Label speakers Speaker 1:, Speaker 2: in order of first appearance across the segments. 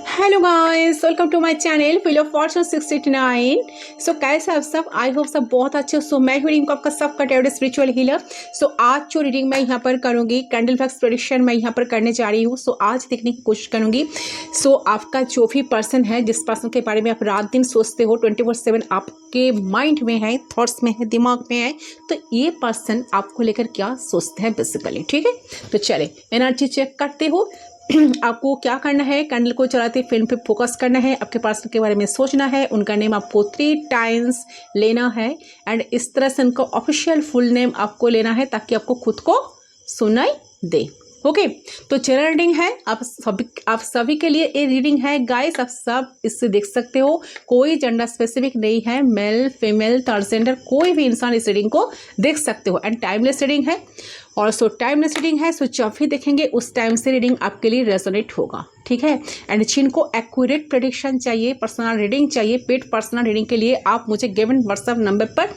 Speaker 1: Hello guys, welcome to my channel feel of fortune 689। So कैसे आप सब? I hope सब बहुत अच्छे हो। सो मैं रीडिंग को आपका सबका फेवरेट स्पिरिचुअल हीलर। सो आज जो रीडिंग मैं यहाँ पर करूँगी, कैंडल फ्लैक्स प्रेडिक्शन मैं यहाँ पर करने जा रही हूँ। सो आज देखने की कोशिश करूँगी। सो आपका जो भी पर्सन है, जिस पर्सन के बारे में आप रात दिन सोचते हो, 24/7 आपके माइंड में है, थॉट्स में है, दिमाग में है, तो ये पर्सन आपको लेकर क्या सोचते हैं बेसिकली। ठीक है, तो चले एनर्जी चेक करते हो। आपको क्या करना है, कैंडल को चलाते फिल्म पे फोकस करना है, आपके पर्सन के बारे में सोचना है, उनका नेम आपको 3 टाइम्स लेना है एंड इस तरह से उनका ऑफिशियल फुल नेम आपको लेना है ताकि आपको खुद को सुनाई दे। ओके, तो जनरल रीडिंग है, आप सभी के लिए ये रीडिंग है गाइस। आप सब इससे देख सकते हो, कोई जेंडर स्पेसिफिक नहीं है, मेल फीमेल ट्रांसजेंडर कोई भी इंसान इस रीडिंग को देख सकते हो एंड टाइमलेस रीडिंग है। और सो टाइमलेस रीडिंग है, सो जब भी देखेंगे उस टाइम से रीडिंग आपके लिए रेजोनेट होगा। ठीक है, एंड जिनको एक्यूरेट प्रेडिक्शन चाहिए, पर्सनल रीडिंग चाहिए, पेड पर्सनल रीडिंग के लिए आप मुझे गिवन व्हाट्सएप नंबर पर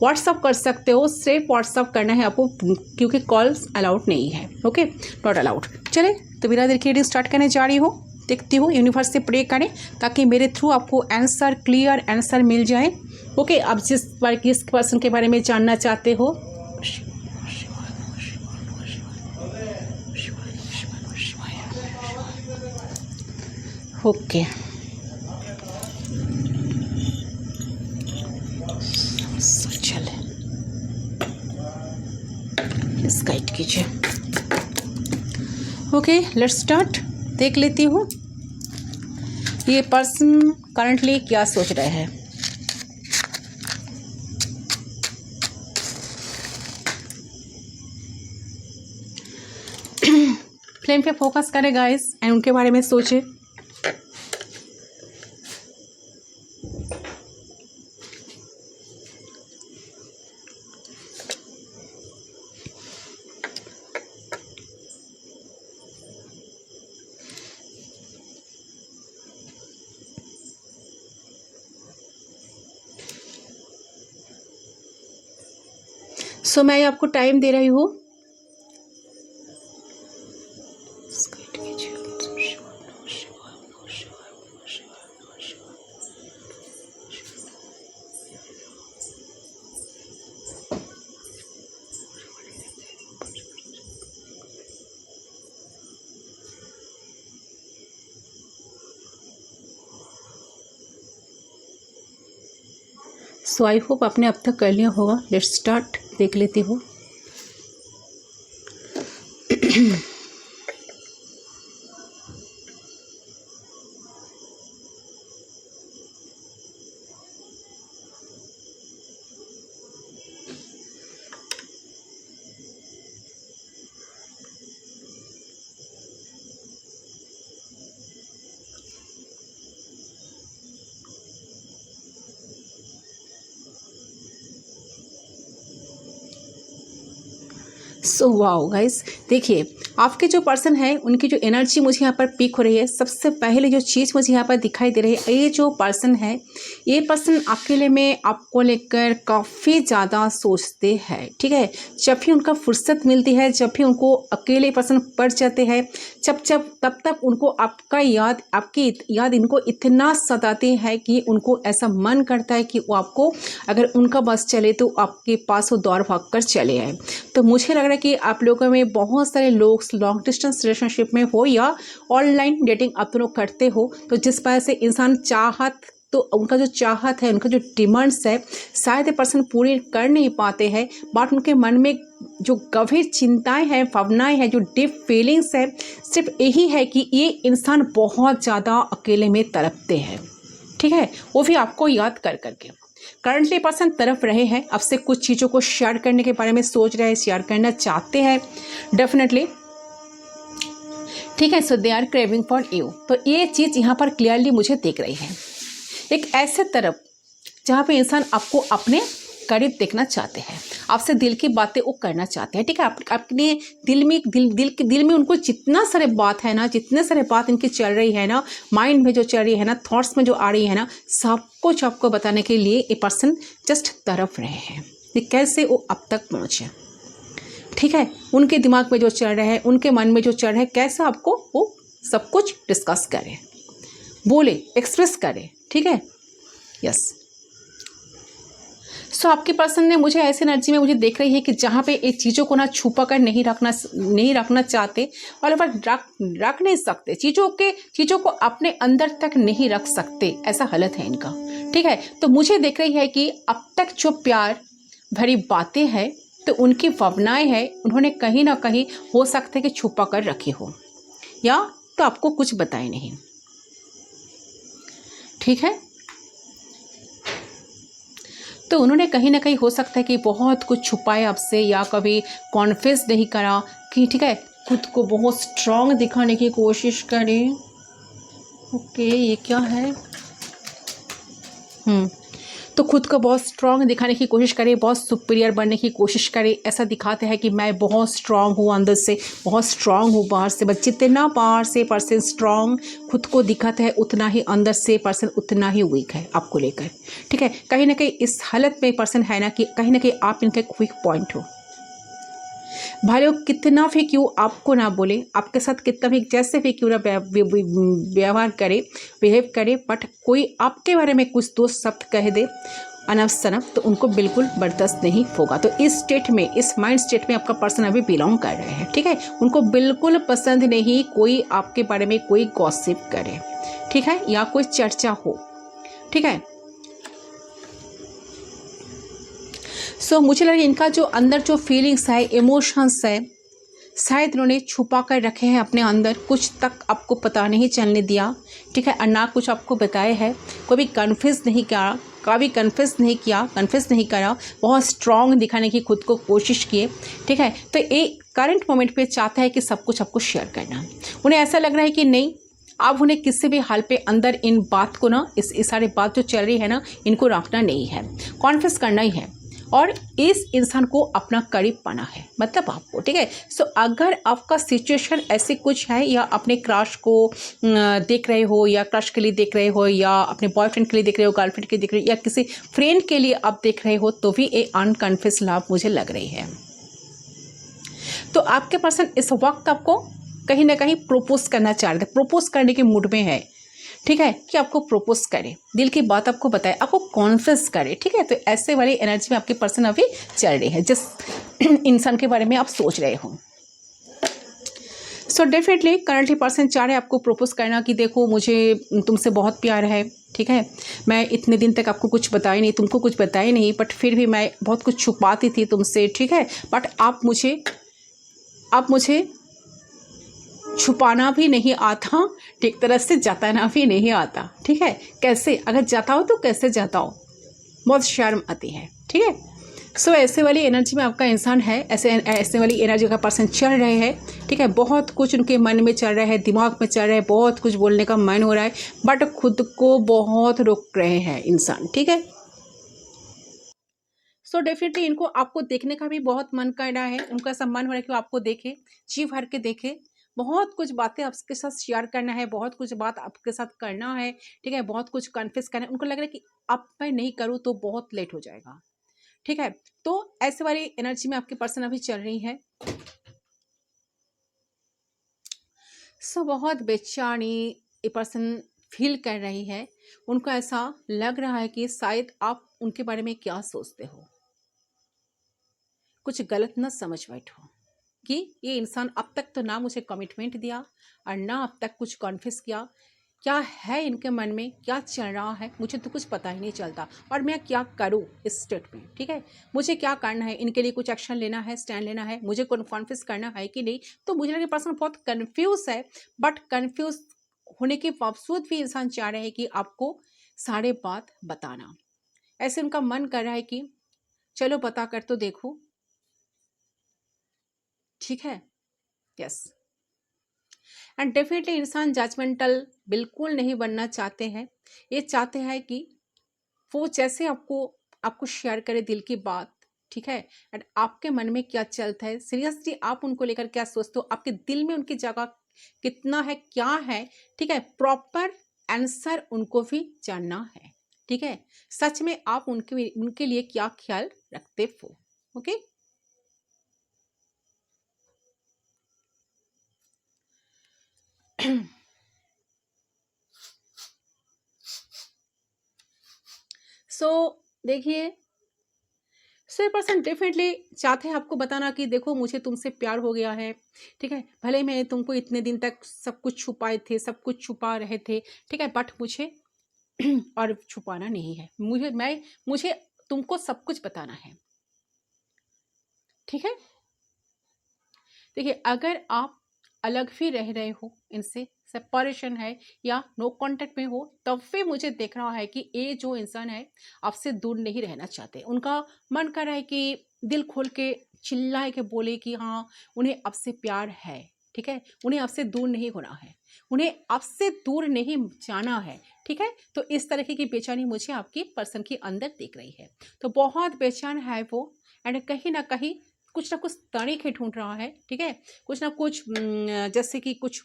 Speaker 1: व्हाट्सअप कर सकते हो। सिर्फ व्हाट्सअप करना है आपको, क्योंकि कॉल्स अलाउड नहीं है। Okay, not allowed. चले तो बिना देर के रीडिंग स्टार्ट करने जा रही हूँ। देखती हूँ, यूनिवर्स से प्रे करें ताकि मेरे थ्रू आपको आंसर, क्लियर आंसर मिल जाए। ओके, आप जिस पर्सन के बारे में जानना चाहते हो, ओके चले इस गाइड कीजिए। Okay, let's start. देख लेती हूँ ये पर्सन करंटली क्या सोच रहे हैं। फ्लेम पे फोकस करें गाइस एंड उनके बारे में सोचे। सो मैं आपको टाइम दे रही हूँ। सो आई होप आपने अब तक कर लिया होगा। Let's start. देख लेती हूँ। सो वाओ गाइस, देखिए आपके जो पर्सन है उनकी जो एनर्जी मुझे यहाँ पर पिक हो रही है। सबसे पहले जो चीज़ मुझे यहाँ पर दिखाई दे रही है, ये जो पर्सन है, ये पर्सन अकेले में आपको लेकर काफ़ी ज़्यादा सोचते हैं। ठीक है, जब भी उनका फुर्सत मिलती है, जब भी उनको अकेले पर्सन पड़ जाते हैं, तब उनको आपकी याद इनको इतना सताती है कि उनको ऐसा मन करता है कि वो आपको, अगर उनका बस चले तो आपके पास वो दौड़ भाग कर चले आए। तो मुझे लग रहा है कि आप लोगों में बहुत सारे लोग लॉन्ग डिस्टेंस रिलेशनशिप में हो या ऑनलाइन डेटिंग आप लोग करते हो, तो जिस वजह से इंसान तो उनका जो चाहत है, उनका जो डिमांड्स है, शायद ये पर्सन पूरी कर नहीं पाते हैं, बट उनके मन में जो गंभीर चिंताएं हैं, भावनाएं हैं, जो डीप फीलिंग्स है, सिर्फ यही है कि ये इंसान बहुत ज़्यादा अकेले में तड़पते हैं। ठीक है, वो भी आपको याद कर करके। करंटली पर्सन तरफ रहे हैं, आपसे कुछ चीज़ों को शेयर करने के बारे में सोच रहे हैं, शेयर करना चाहते हैं डेफिनेटली। ठीक है, so they are craving for you. तो ये चीज़ यहाँ पर क्लियरली मुझे दिख रही है, एक ऐसे तरफ जहाँ पे इंसान आपको अपने करीब देखना चाहते हैं, आपसे दिल की बातें वो करना चाहते हैं। ठीक है, अपने दिल में उनको जितना सारे बात है ना, जितने सारे बात इनकी चल रही है ना, माइंड में जो चल रही है ना, थॉट्स में जो आ रही है ना, सब कुछ आपको बताने के लिए ये पर्सन जस्ट तरफ रहे हैं कि कैसे वो अब तक पहुँचे। ठीक है, उनके दिमाग में जो चल रहा है, उनके मन में जो चल रहा है, कैसे आपको वो सब कुछ डिस्कस करें। बोले, एक्सप्रेस करे, ठीक है। यस। सो आपके पर्सन ने मुझे ऐसे एनर्जी में मुझे देख रही है कि जहाँ पे ये चीज़ों को ना छुपा कर नहीं रखना चाहते, और रख नहीं सकते, चीज़ों को अपने अंदर तक नहीं रख सकते, ऐसा हालत है इनका, ठीक है। तो मुझे देख रही है कि अब तक जो प्यार भरी बातें हैं, तो उनकी भावनाएं हैं, उन्होंने कहीं ना कहीं हो सकता है कि छुपा कर रखी हो, या तो आपको कुछ बताए नहीं, ठीक है। तो उन्होंने कहीं ना कहीं हो सकता है कि बहुत कुछ छुपाए आपसे, या कभी कॉन्फेस नहीं करा कि, ठीक है, खुद को बहुत स्ट्रांग दिखाने की कोशिश करें। ओके, ये क्या है? तो खुद को बहुत स्ट्रांग दिखाने की कोशिश करे, बहुत सुपीरियर बनने की कोशिश करे, ऐसा दिखाते हैं कि मैं बहुत स्ट्रांग हूँ, अंदर से बहुत स्ट्रांग हूँ, बाहर से बस जितना बाहर से पर्सन स्ट्रांग खुद को दिखाते हैं, उतना ही अंदर से पर्सन उतना ही वीक है आपको लेकर, ठीक है। कहीं ना कहीं इस हालत में पर्सन है ना कि कहीं ना कहीं आप इनका एक वीक पॉइंट हो। भले वो कितना भी क्यों आपको ना बोले, आपके साथ कितना भी जैसे भी क्यों ना व्यवहार करे, बिहेव करे, बट कोई आपके बारे में कुछ दो शब्द कह दे अनफ सनफ, तो उनको बिल्कुल बर्दाश्त नहीं होगा। तो इस स्टेट में, इस माइंड स्टेट में आपका पर्सन अभी बिलोंग कर रहे हैं, ठीक है। उनको बिल्कुल पसंद नहीं कोई आपके बारे में कोई गॉसिप करे, ठीक है, या कोई चर्चा हो, ठीक है। सो मुझे लगा इनका जो अंदर जो फीलिंग्स है, इमोशंस है, शायद इन्होंने छुपा कर रखे हैं अपने अंदर, कुछ तक आपको पता नहीं चलने दिया, ठीक है, और ना कुछ आपको बताए है, कभी कन्फेस नहीं करा, बहुत स्ट्रांग दिखाने की खुद को कोशिश किए, ठीक है। तो ये करंट मोमेंट पे चाहता है कि सब कुछ आपको शेयर करना। उन्हें ऐसा लग रहा है कि नहीं, अब उन्हें किसी भी हाल पे अंदर इन बात को ना, इस सारे बात जो चल रही है ना, इनको रखना नहीं है, कॉन्फेस करना ही है, और इस इंसान को अपना करीब पाना है, मतलब आपको, ठीक है। सो अगर आपका सिचुएशन ऐसे कुछ है, या अपने क्रश को देख रहे हो, या क्रश के लिए देख रहे हो, या अपने बॉयफ्रेंड के लिए देख रहे हो, गर्लफ्रेंड के लिए देख रहे हो, या किसी फ्रेंड के लिए आप देख रहे हो, तो भी एक अनकन्फेस लव मुझे लग रही है। तो आपके पर्सन इस वक्त आपको कहीं ना कहीं प्रोपोज करना चाह रहे थे, प्रोपोज करने के मूड में है, ठीक है, कि आपको प्रोपोज करे, दिल की बात आपको बताए, आपको कॉन्फेस करे, ठीक है। तो ऐसे वाली एनर्जी में आपके पर्सन अभी चल रही है, जिस इंसान के बारे में आप सोच रहे हो। सो डेफिनेटली करंटली पर्सन चाह रहे हैं आपको प्रपोज करना कि देखो, मुझे तुमसे बहुत प्यार है, ठीक है, मैं इतने दिन तक आपको कुछ बताया नहीं, तुमको कुछ बताया नहीं, बट फिर भी मैं बहुत कुछ छुपाती थी तुमसे, ठीक है, बट आप मुझे छुपाना भी नहीं आता, ठीक तरह से जताना भी नहीं आता, ठीक है। कैसे, अगर जताओ तो कैसे जताओ, बहुत शर्म आती है, ठीक है। सो ऐसे वाली एनर्जी में आपका इंसान है, ऐसे वाली एनर्जी का पर्सन चल रहे हैं, ठीक है। बहुत कुछ उनके मन में चल रहा है, दिमाग में चल रहा है, बहुत कुछ बोलने का मन हो रहा है, बट खुद को बहुत रोक रहे हैं इंसान, ठीक है। सो डेफिनेटली इनको आपको देखने का भी बहुत मन कर रहा है, उनका ऐसा मन हो रहा है कि वो आपको देखे, जी भर के देखे, बहुत कुछ बातें आपके साथ शेयर करना है, बहुत कुछ बात आपके साथ करना है, ठीक है, बहुत कुछ कन्फेस करना है। उनको लग रहा है कि अब मैं नहीं करूँ तो बहुत लेट हो जाएगा, ठीक है। तो ऐसे वाली एनर्जी में आपके पर्सन अभी चल रही है। सो बहुत बेचैनी ये पर्सन फील कर रही है, उनको ऐसा लग रहा है कि शायद आप उनके बारे में क्या सोचते हो, कुछ गलत ना समझ बैठो कि ये इंसान अब तक तो ना मुझे कमिटमेंट दिया, और ना अब तक कुछ कॉन्फेस किया, क्या है इनके मन में, क्या चल रहा है, मुझे तो कुछ पता ही नहीं चलता, और मैं क्या करूँ इस स्टेट में, ठीक है। मुझे क्या करना है, इनके लिए कुछ एक्शन लेना है, स्टैंड लेना है, मुझे कॉन्फेस करना है कि नहीं। तो मुझे लगे पर्सन बहुत कन्फ्यूज है, बट कन्फ्यूज होने के बावजूद भी इंसान चाह रहे हैं कि आपको सारे बात बताना। ऐसे उनका मन कर रहा है कि चलो बता कर तो देखो, ठीक है। यस। एंड डेफिनेटली इंसान जजमेंटल बिल्कुल नहीं बनना चाहते हैं, ये चाहते हैं कि वो जैसे आपको शेयर करे दिल की बात, ठीक है, एंड आपके मन में क्या चलता है, सीरियसली आप उनको लेकर क्या सोचते हो, आपके दिल में उनकी जगह कितना है, क्या है, ठीक है, प्रॉपर आंसर उनको भी जानना है, ठीक है। सच में आप उनके लिए क्या ख्याल रखते हो, ओके। सो देखिए, सो ये पर्सन डेफिनेटली चाहते हैं आपको बताना कि देखो मुझे तुमसे प्यार हो गया है, ठीक है। भले ही मैं तुमको इतने दिन तक सब कुछ छुपाए थे, सब कुछ छुपा रहे थे, ठीक है, बट मुझे और छुपाना नहीं है, मुझे तुमको सब कुछ बताना है, ठीक है। देखिए, अगर आप अलग भी रह रहे हो इनसे, सेपरेशन है या नो कांटेक्ट में हो, तब भी मुझे देख रहा है कि ये जो इंसान है आपसे दूर नहीं रहना चाहते। उनका मन कर रहा है कि दिल खोल के चिल्लाए के बोले कि हाँ, उन्हें आपसे प्यार है, ठीक है, उन्हें आपसे दूर नहीं होना है, उन्हें आपसे दूर नहीं जाना है, ठीक है। तो इस तरह की बेचैनी मुझे आपकी पर्सन के अंदर दिख रही है। तो बहुत बेचैन है वो, एंड कहीं ना कहीं कुछ ना कुछ तरीके ढूंढ रहा है, ठीक है। कुछ ना कुछ जैसे कि कुछ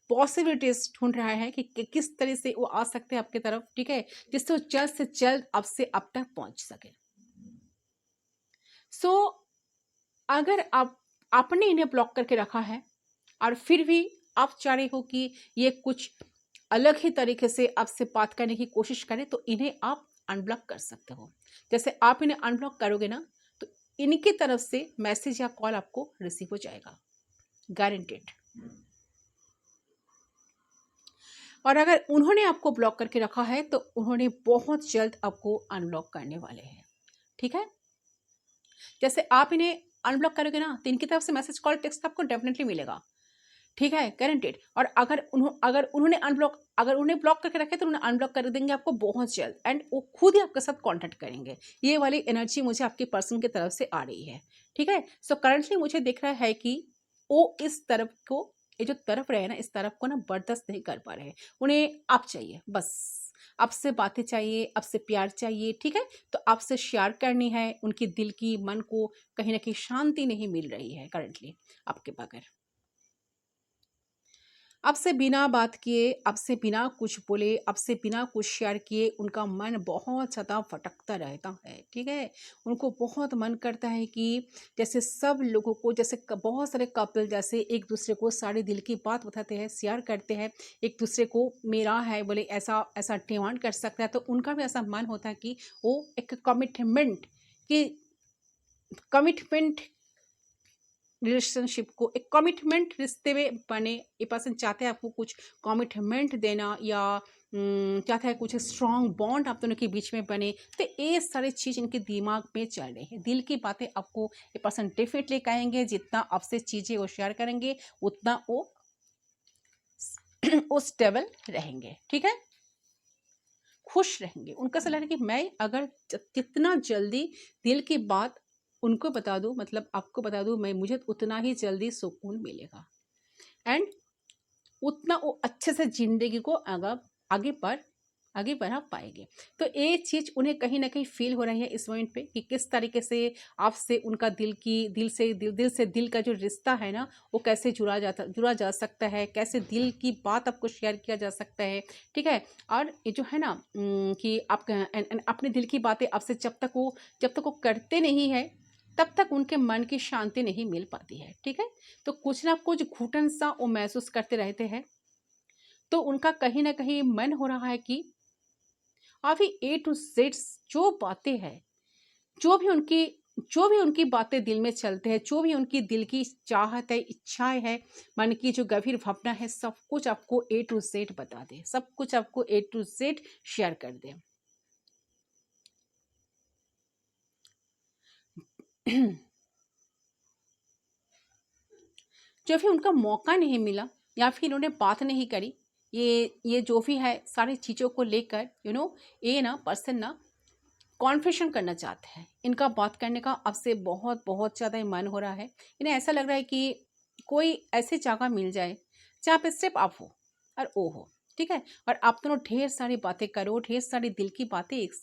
Speaker 1: पॉसिबिलिटीज ढूंढ रहा है कि किस तरह से वो आ सकते हैं आपकी तरफ, ठीक है, जिससे वो जल्द से जल्द आपसे अब तक पहुंच सके। सो अगर आप आपने इन्हें ब्लॉक करके रखा है और फिर भी आप चाह रहे हो कि ये कुछ अलग ही तरीके से आपसे बात करने की कोशिश करें, तो इन्हें आप अनब्लॉक कर सकते हो। जैसे आप इन्हें अनब्लॉक करोगे ना, तो इनकी तरफ से मैसेज या कॉल आपको रिसीव हो जाएगा, गारंटेड। और अगर उन्होंने आपको ब्लॉक करके रखा है तो उन्होंने बहुत जल्द आपको अनब्लॉक करने वाले हैं, ठीक है। जैसे आप इन्हें अनब्लॉक करोगे ना, तो इनकी तरफ से मैसेज कॉल टेक्स्ट आपको डेफिनेटली मिलेगा, ठीक है, गारंटेड। और अगर उन्हें ब्लॉक करके रखे तो उन्हें अनब्लॉक कर देंगे आपको बहुत जल्द, एंड वो खुद ही आपके साथ कांटेक्ट करेंगे। ये वाली एनर्जी मुझे आपके पर्सन की तरफ से आ रही है, ठीक है। सो करंटली मुझे दिख रहा है कि वो इस तरफ को, ये जो तरफ रहे ना, इस तरफ को ना बर्दाश्त नहीं कर पा रहे हैं। उन्हें आप चाहिए, बस आपसे बातें चाहिए, आपसे प्यार चाहिए, ठीक है। तो आपसे शेयर करनी है उनकी दिल की, मन को कहीं ना कहीं शांति नहीं मिल रही है करंटली आपके बगैर। आपसे बिना बात किए, आपसे बिना कुछ बोले, आपसे बिना कुछ शेयर किए उनका मन बहुत ज़्यादा भटकता रहता है, ठीक है। उनको बहुत मन करता है कि जैसे सब लोगों को, जैसे बहुत सारे कपल जैसे एक दूसरे को सारे दिल की बात बताते हैं, शेयर करते हैं एक दूसरे को, मेरा है बोले ऐसा ऐसा डिमांड कर सकता है, तो उनका भी ऐसा मन होता है कि वो एक कमिटमेंट, कि कमिटमेंट रिलेशनशिप को एक कमिटमेंट रिश्ते में बने। ये पर्सन चाहते हैं आपको कुछ कमिटमेंट देना, या चाहते हैं कुछ स्ट्रॉन्ग बॉन्ड आप दोनों के बीच में बने। तो ये सारी चीज़ इनके दिमाग में चल रही है। दिल की बातें आपको ये पर्सन डेफिनेटली कहेंगे। जितना आपसे चीज़ें वो शेयर करेंगे उतना वो स्टेबल रहेंगे, ठीक है, खुश रहेंगे। उनका ऐसा लग रहा है कि मैं अगर जितना जल्दी दिल की बात उनको बता दूं, मतलब आपको बता दूं, मैं मुझे उतना ही जल्दी सुकून मिलेगा, एंड उतना वो अच्छे से जिंदगी को आगे बढ़ा पाएंगे। तो ये चीज़ उन्हें कहीं ना कहीं फील हो रही है इस पॉइंट पे कि किस तरीके से आपसे उनका दिल से दिल का जो रिश्ता है ना, वो कैसे जुड़ा जा सकता है, कैसे दिल की बात आपको शेयर किया जा सकता है, ठीक है। और ये जो है ना कि आप अपने दिल की बातें आपसे जब तक वो करते नहीं है, तब तक उनके मन की शांति नहीं मिल पाती है, ठीक है। तो कुछ ना कुछ घुटन सा वो महसूस करते रहते हैं। तो उनका कहीं ना कहीं मन हो रहा है कि अभी ए टू जेड जो बातें हैं, जो भी उनकी जो भी उनकी बातें दिल में चलते हैं, जो भी उनकी दिल की चाहत है, इच्छाएं है, मन की जो गंभीर भावना है, सब कुछ आपको ए टू जेड बता दे, सब कुछ आपको ए टू जेड शेयर कर दे। जो भी उनका मौका नहीं मिला या फिर इन्होंने बात नहीं करी, ये जो भी है सारी चीज़ों को लेकर ये ना पर्सन ना कॉन्फेशन करना चाहते हैं। इनका बात करने का अब से बहुत बहुत ज़्यादा ही मन हो रहा है। इन्हें ऐसा लग रहा है कि कोई ऐसी जगह मिल जाए जहाँ पे सिर्फ आप हो और वो हो, ठीक है। और आप दोनों ढेर सारी बातें करो, ढेर सारी दिल की बातें एक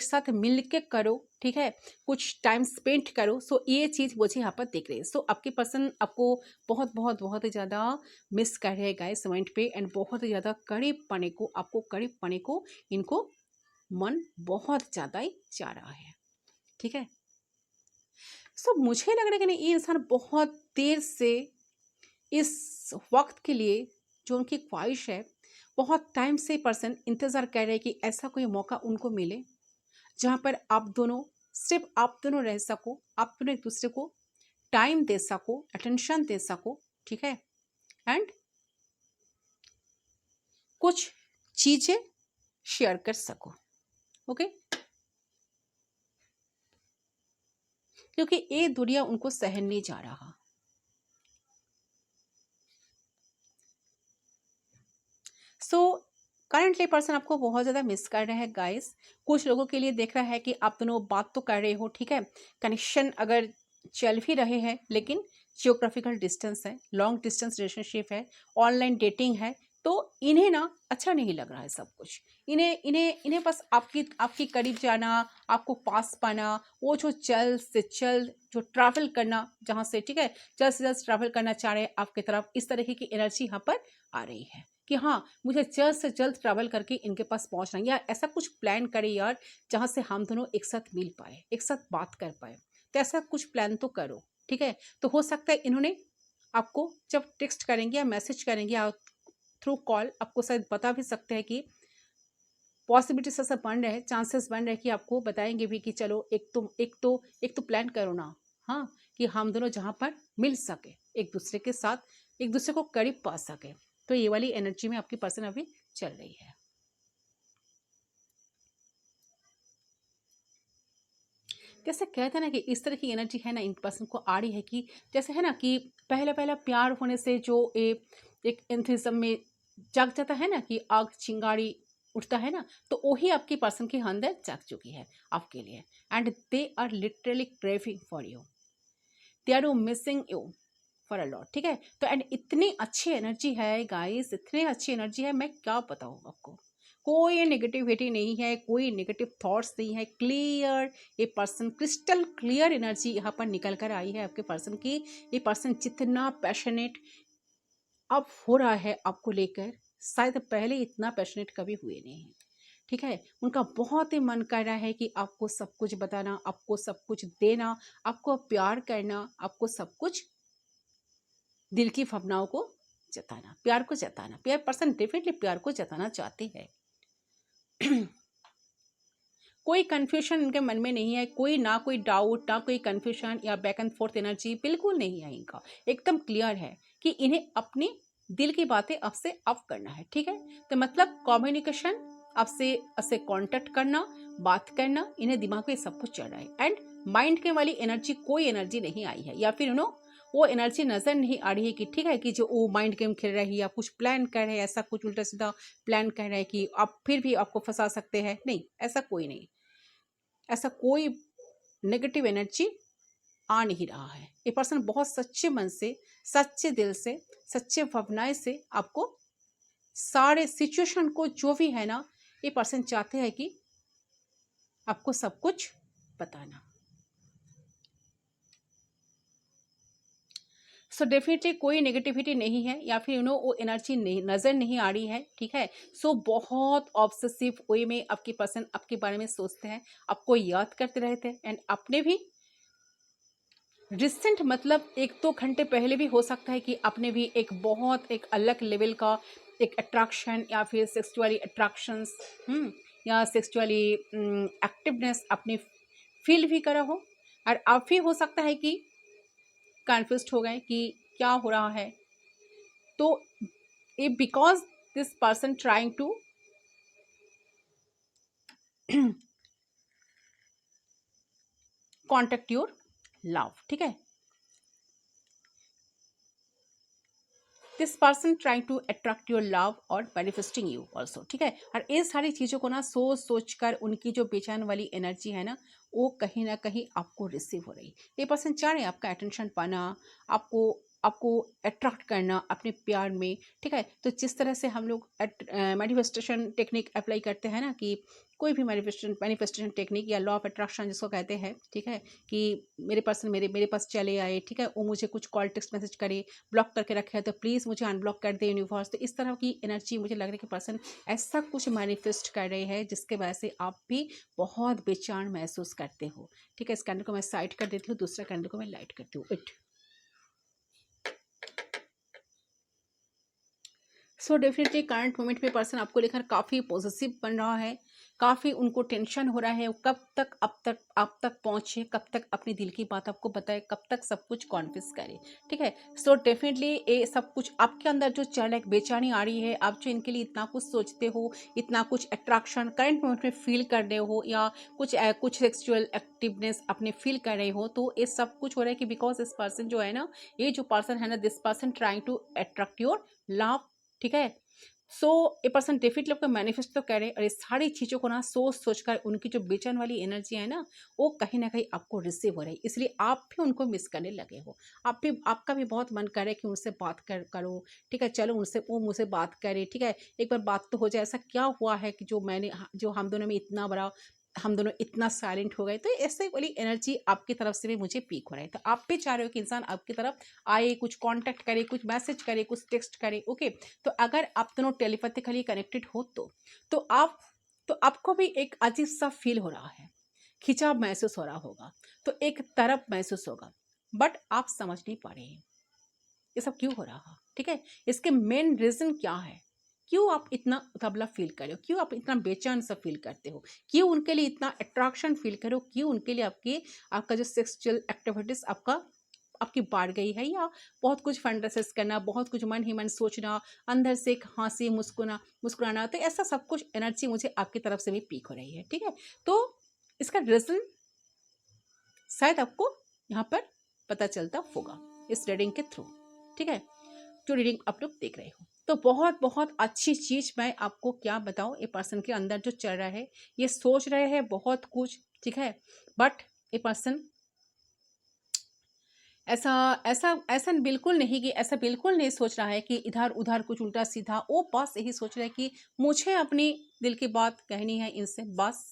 Speaker 1: साथ मिल के करो, ठीक है, कुछ टाइम स्पेंड करो। सो ये चीज़ मुझे यहाँ पर दिख रही है। सो आपकी पर्सन आपको बहुत बहुत बहुत ही ज़्यादा मिस करेगा इस पॉइंट पे, एंड बहुत ही ज़्यादा करीब पने को इनको मन बहुत ज़्यादा ही चाह रहा है, ठीक है। सो मुझे लग रहा है कि नहीं, ये इंसान बहुत देर से इस वक्त के लिए जो उनकी ख्वाहिश है बहुत टाइम से पर्सन इंतज़ार कर रहे हैं कि ऐसा कोई मौका उनको मिले जहाँ पर आप दोनों, सिर्फ आप दोनों रह सको, आप दोनों एक दूसरे को टाइम दे सको, अटेंशन दे सको, ठीक है, एंड कुछ चीज़ें शेयर कर सको। ओके, क्योंकि ये दुनिया उनको सहन नहीं जा रहा। सो करंटली पर्सन आपको बहुत ज़्यादा मिस कर रहा है गाइस। कुछ लोगों के लिए देख रहा है कि आप दोनों बात तो कर रहे हो, ठीक है, कनेक्शन अगर चल भी रहे हैं, लेकिन जियोग्राफिकल डिस्टेंस है, लॉन्ग डिस्टेंस रिलेशनशिप है, ऑनलाइन डेटिंग है, तो इन्हें ना अच्छा नहीं लग रहा है सब कुछ। इन्हें इन्हें इन्हें बस आपकी आपकी करीब जाना, आपको पास पाना, वो जो जल्द से जल्द जो ट्रैवल करना, जहाँ से, ठीक है, जल्द से जल्द ट्रैवल करना चाह रहे हैं आपकी तरफ, इस तरह की एनर्जी यहाँ पर आ रही है कि हाँ, मुझे जल्द से जल्द ट्रैवल करके इनके पास पहुंचना है, या ऐसा कुछ प्लान करे यार जहाँ से हम दोनों एक साथ मिल पाए, एक साथ बात कर पाए। तो ऐसा कुछ प्लान तो करो, ठीक है। तो हो सकता है इन्होंने आपको जब टेक्स्ट करेंगे या मैसेज करेंगे या थ्रू कॉल आपको शायद बता भी सकते हैं कि पॉसिबिलिटीज ऐसा बन रहे हैं, चांसेस बन रहे हैं कि आपको बताएंगे भी कि चलो एक तो प्लान करो ना, हाँ, कि हम दोनों जहाँ पर मिल सके, एक दूसरे के साथ, एक दूसरे को करीब पा सके। तो ये वाली एनर्जी में आपकी पर्सन अभी चल रही है। जैसे कहते हैं ना कि इस तरह की एनर्जी है ना इन पर्सन को आ रही है कि जैसे है ना कि पहला पहला प्यार होने से जो एक एंथुसिज्म में जग जाता है ना कि आग चिंगारी उठता है ना, तो वही आपकी पर्सन के अंदर जग चुकी है आपके लिए। And they are literally craving for you, they are missing you for a lot, ठीक है। तो एंड इतनी अच्छी एनर्जी है गाइस, इतनी अच्छी एनर्जी है, मैं क्या बताऊँ आपको। कोई नेगेटिविटी नहीं है, कोई नेगेटिव थॉट्स नहीं है, क्लियर, ये पर्सन क्रिस्टल क्लियर एनर्जी यहाँ पर निकल कर आई है आपके पर्सन की। ये पर्सन जितना पैशनेट अब हो रहा है आपको लेकर, शायद पहले इतना पैशनेट कभी हुए नहीं है, ठीक है। उनका बहुत ही मन कर रहा है कि आपको सब कुछ बताना, आपको सब कुछ देना, आपको प्यार करना, आपको सब कुछ दिल की भावनाओं को जताना, प्यार को जताना। प्यार पर्सन डेफिनेटली प्यार को जताना चाहती है। कोई कंफ्यूजन इनके मन में नहीं है, कोई ना कोई डाउट, ना कोई कंफ्यूजन या बैक एंड फोर्थ एनर्जी बिल्कुल नहीं है इनका। एकदम क्लियर है कि इन्हें अपनी दिल की बातें आपसे अब करना है, ठीक है। तो मतलब कम्युनिकेशन, आपसे आपसे कांटेक्ट करना, बात करना, इन्हें दिमाग में सब कुछ चल रहा है। एंड माइंड के वाली एनर्जी, कोई एनर्जी नहीं आई है, या फिर वो एनर्जी नजर नहीं आ रही है कि ठीक है कि जो वो माइंड गेम खेल रही है या कुछ प्लान कर रहे हैं, ऐसा कुछ उल्टा सीधा प्लान कर रहे हैं कि आप फिर भी आपको फंसा सकते हैं। नहीं, ऐसा कोई नहीं, ऐसा कोई नेगेटिव एनर्जी आ नहीं रहा है। ये पर्सन बहुत सच्चे मन से, सच्चे दिल से, सच्चे भावनाएं से आपको सारे सिचुएशन को जो भी है ना, ये पर्सन चाहते हैं कि आपको सब कुछ बताना। सो डेफिनेटली कोई नेगेटिविटी नहीं है, या फिर वो एनर्जी नहीं, नज़र नहीं आ रही है, ठीक है। सो बहुत ऑब्सेसिव वे में आपकी पर्सन आपके बारे में सोचते हैं, आपको याद करते रहते हैं। एंड आपने भी रिसेंट मतलब 1-2 घंटे पहले भी हो सकता है कि आपने भी एक बहुत एक अलग लेवल का एक अट्रैक्शन या फिर सेक्सुअली अट्रैक्शंस, या सेक्सुअली एक्टिवनेस आपने फील भी करा हो। और आप भी हो सकता है कि कन्फ्यूज्ड हो गए कि क्या हो रहा है। तो ये because this person trying to contact your love, ठीक है। This person trying to attract your love और मैनिफेस्टिंग यू ऑल्सो, ठीक है। और ये सारी चीज़ों को ना सोच सोच कर उनकी जो बेचैन वाली एनर्जी है ना, वो कहीं ना कहीं आपको रिसीव हो रही। ये पर्सन चाह रहे हैं आपका अटेंशन पाना, आपको आपको अट्रैक्ट करना अपने प्यार में, ठीक है। तो जिस तरह से हम लोग मैनिफेस्टेशन टेक्निक अप्लाई करते हैं ना, कि कोई भी मैनिफेस्टेशन टेक्निक या लॉ ऑफ अट्रैक्शन जिसको कहते हैं, ठीक है, कि मेरे पर्सन मेरे मेरे पास चले आए, ठीक है, वो मुझे कुछ कॉल टेक्स्ट मैसेज करे, ब्लॉक करके रखे है तो प्लीज़ मुझे अनब्लॉक कर दे यूनिवर्स। तो इस तरह की एनर्जी मुझे लग रहा है कि पर्सन ऐसा कुछ मैनिफेस्ट कर रहे हैं जिसके वजह से आप भी बहुत बेचैन महसूस करते हो, ठीक है। इस कैंडल को मैं साइड कर देती हूँ, दूसरा कैंडल को मैं लाइट करती हूँ। It so definitely current moment में पर्सन आपको लेकर काफ़ी पॉजिटिव बन रहा है, काफ़ी उनको टेंशन हो रहा है, वो कब तक आप तक पहुँचे, कब तक अपनी दिल की बात आपको बताए, कब तक सब कुछ कॉन्फिस करे, ठीक है। सो डेफिनेटली ये सब कुछ आपके अंदर जो चल रहा है, बेचैनी आ रही है, आप जो इनके लिए इतना कुछ सोचते हो, इतना कुछ अट्रैक्शन करंट मोमेंट में फील कर रहे हो, या कुछ सेक्सुअल एक्टिवनेस अपने फील कर रहे हो, तो ये सब कुछ हो रहा है कि बिकॉज इस पर्सन जो है ना, ये जो पर्सन है ना, this person trying to attract your love, ठीक है। सो ए पर्सन डेफिनेटली आपको मैनिफेस्ट तो करे, और ये सारी चीज़ों को ना सोच सोच कर उनकी जो बेचैन वाली एनर्जी है ना, वो कहीं ना कहीं आपको रिसीव हो रही है, इसलिए आप भी उनको मिस करने लगे हो। आपका भी बहुत मन करे कि उनसे बात करो, ठीक है, चलो उनसे वो मुझसे बात करे, ठीक है, एक बार बात तो हो जाए, ऐसा क्या हुआ है कि जो हम दोनों इतना साइलेंट हो गए। तो ऐसे वाली एनर्जी आपकी तरफ से भी मुझे पीक हो रहा है, तो आप भी चाह रहे हो कि इंसान आपकी तरफ आए, कुछ कांटेक्ट करे, कुछ मैसेज करे, कुछ टेक्स्ट करे, ओके। तो अगर आप दोनों टेलीपैथिकली कनेक्टेड हो तो आपको भी एक अजीब सा फील हो रहा है, खिंचाव महसूस हो रहा होगा, तो एक तरफ महसूस होगा, बट आप समझ नहीं पा रहे हैं ये सब क्यों हो रहा है, ठीक है। इसके मेन रीजन क्या है, क्यों आप इतना उतावला फील कर रहे हो, क्यों आप इतना बेचैन सा फील करते हो, क्यों उनके लिए इतना अट्रैक्शन फील करो, क्यों उनके लिए आपका जो सेक्सुअल एक्टिविटीज आपकी बढ़ गई है, या बहुत कुछ फंडसेस करना, बहुत कुछ मन ही मन सोचना, अंदर से एक हंसी मुस्कुराना, तो ऐसा सब कुछ एनर्जी मुझे आपकी तरफ से भी पीक हो रही है, ठीक है। तो इसका रीजन शायद आपको यहाँ पर पता चलता होगा इस रीडिंग के थ्रू, ठीक है, जो रीडिंग आप लोग देख रहे हो। तो बहुत बहुत अच्छी चीज मैं आपको क्या बताऊं, ये पर्सन के अंदर जो चल रहा है, ये सोच रहे हैं बहुत कुछ, ठीक है, बट ये पर्सन ऐसा ऐसा ऐसा बिल्कुल नहीं कि ऐसा बिल्कुल नहीं सोच रहा है कि इधर उधर कुछ उल्टा सीधा, वो बस यही सोच रहा है कि मुझे अपनी दिल की बात कहनी है इनसे, बस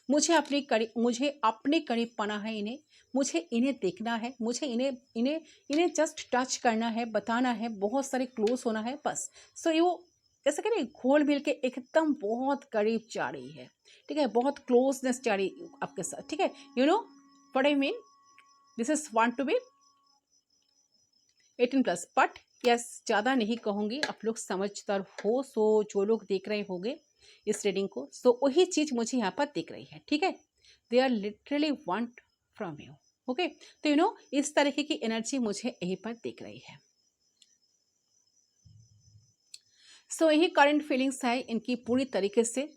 Speaker 1: मुझे अपने करीब पाना है इन्हें, मुझे इन्हें देखना है, मुझे इन्हें इन्हें इन्हें जस्ट टच करना है, बताना है, बहुत सारे क्लोज होना है, बस। सो ये वो जैसे कि नहीं, घोल मिल के एकदम बहुत करीब जा रही है, ठीक है, बहुत क्लोजनेस जा रही आपके साथ, ठीक है। You know what I mean, this is want to be 18+, but yes ज़्यादा नहीं कहूँगी, आप लोग समझदार हो, सो जो लोग देख रहे होंगे इस रीडिंग को, सो वही चीज़ मुझे यहाँ पर दिख रही है, ठीक है। They are literally want from you, okay. तो इस तरीके की एनर्जी मुझे यहीं पर दिख रही है। सो यही करंट फीलिंग्स है इनकी पूरी तरीके से,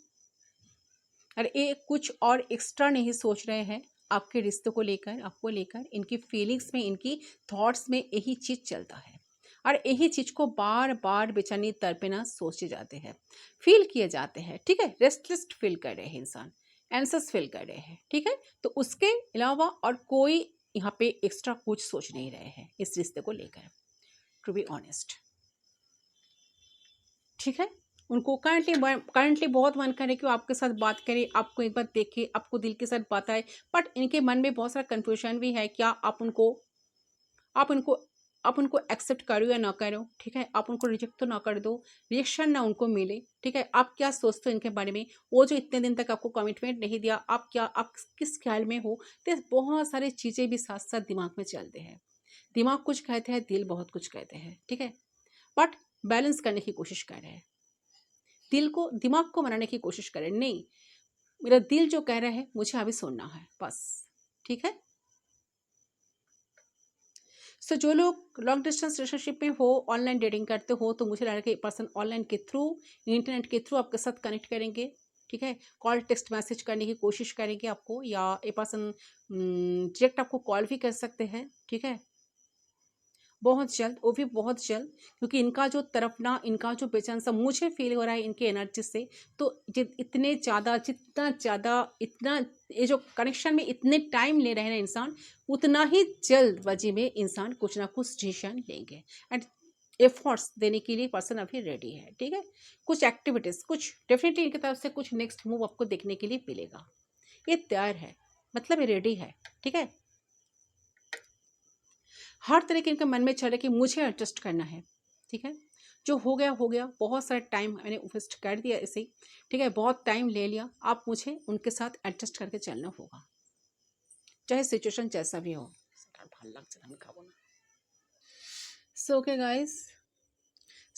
Speaker 1: और ये कुछ और एक्स्ट्रा नहीं सोच रहे हैं आपके रिश्तों को लेकर, आपको लेकर, इनकी फीलिंग्स में, इनकी थॉट्स में यही चीज़ चलता है, और यही चीज़ को बार बार बेचैनी तड़पेना सोचे जाते हैं, फील किए जाते हैं, ठीक है, रेस्टलेस फील कर रहे हैं इंसान, एंसियस फील कर रहे हैं, ठीक है। तो उसके अलावा और कोई यहाँ पे एक्स्ट्रा कुछ सोच नहीं रहे हैं इस रिश्ते को लेकर, टू बी ऑनेस्ट, ठीक है। उनको करंटली बहुत मन करे कि वो आपके साथ बात करे, आपको एक बार देखे, आपको दिल के साथ बताए, बट इनके मन में बहुत सारा कंफ्यूजन भी है, क्या आप उनको आप उनको एक्सेप्ट करो या ना करो, ठीक है, आप उनको रिजेक्ट तो ना कर दो, रिएक्शन ना उनको मिले, ठीक है। आप क्या सोचते हो इनके बारे में, वो जो इतने दिन तक आपको कमिटमेंट नहीं दिया, आप किस ख्याल में हो, तो बहुत सारी चीज़ें भी साथ साथ दिमाग में चलते हैं, दिमाग कुछ कहते हैं, दिल बहुत कुछ कहते हैं, ठीक है, बट बैलेंस करने की कोशिश कर रहे हैं, दिमाग को मनाने की कोशिश करें, नहीं, मेरा दिल जो कह रहा है मुझे अभी सुनना है, बस, ठीक है। सो जो लोग लॉन्ग डिस्टेंस रिलेशनशिप में हो, ऑनलाइन डेटिंग करते हो, तो मुझे लग रहा है कि पर्सन ऑनलाइन के थ्रू, इंटरनेट के थ्रू आपके साथ कनेक्ट करेंगे, ठीक है, कॉल टेक्स्ट मैसेज करने की कोशिश करेंगे आपको, या ये पर्सन डायरेक्ट आपको कॉल भी कर सकते हैं, ठीक है, बहुत जल्द, वो भी बहुत जल्द, क्योंकि इनका जो तड़पना, इनका जो बेचैन सा मुझे फील हो रहा है इनकी एनर्जी से, तो इतने ज़्यादा, जितना ज़्यादा, इतना ये जो कनेक्शन में इतने टाइम ले रहे हैं ना इंसान, उतना ही जल्दबाजी में इंसान कुछ ना कुछ डिसीजन लेंगे, एंड एफर्ट्स देने के लिए पर्सन अभी रेडी है, ठीक है। कुछ एक्टिविटीज़, कुछ डेफिनेटली इनकी तरफ से कुछ नेक्स्ट मूव आपको देखने के लिए मिलेगा, ये तैयार है, मतलब ये रेडी है, ठीक है। हर तरह के इनके मन में चल रहा है कि मुझे एडजस्ट करना है, ठीक है, जो हो गया हो गया, बहुत सारा टाइम मैंने वेस्ट कर दिया ऐसे ही, ठीक है, बहुत टाइम ले लिया, आप मुझे उनके साथ एडजस्ट करके चलना होगा, चाहे सिचुएशन जैसा भी हो। सो ओके गाइस,